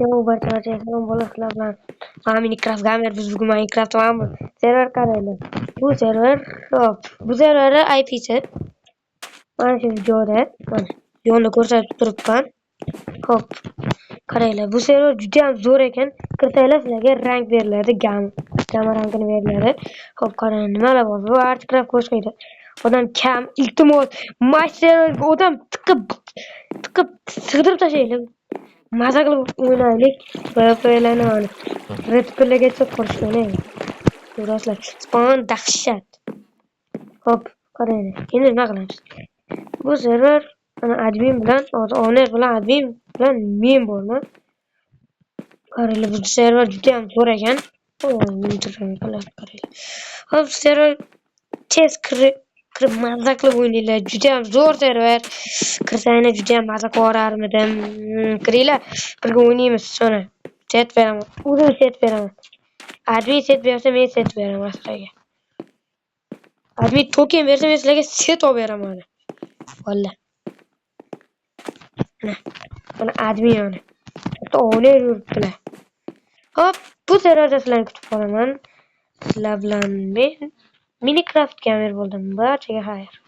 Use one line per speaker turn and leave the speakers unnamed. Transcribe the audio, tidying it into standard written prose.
Yo barcha salom bo'lasizlar bilan. Mana Minecraft gamer biz bugun Minecraft oynaymiz. Server qaraylik. Bu server hop. Bu serverda IP'si. Mana shu joyda, mana yo'lni ko'rsatib turibman. Hop. Qaranglar, bu server juda ham zo'r ekan. Kirsanglar sizlarga rang beriladi, gama rangini beriladi. Hop, qarang, nimalar bor? Bu Artcraft qo'shmaydi. Odam kam, iltimos, master odam tiqib sig'dirib tashlaylik. Maza qilib o'ynaylik. PvP'larni mana Red Pillagacha qurishni o'ynaylik. Ko'rasizlar, spawn dahshat. Hop, qarang. Endi nima qilamiz? Bu server ana admin bilan, owner bilan admin bilan men borman. Qaranglar, bu server juda ham zo'r ekan. Hop, server tez kirib maza qilib o'ynaylar. Juda ham zo'r server. Kirsanglar juda ham maza ko'rarmidim. Kiringlar, birga o'ynaymiz sonra. Set beraman. O'zim set beraman. Admin set bersa men set beraman sizlarga. Admin token bersa men sizlarga set olib beraman. Valla. Mana admin mana. Hatto owner yuribdilar. Hop, bu serverda sizlarni kutib qolaman. Sizlar bilan men Minecraft gamer bo'ldim. Barchaga xayr.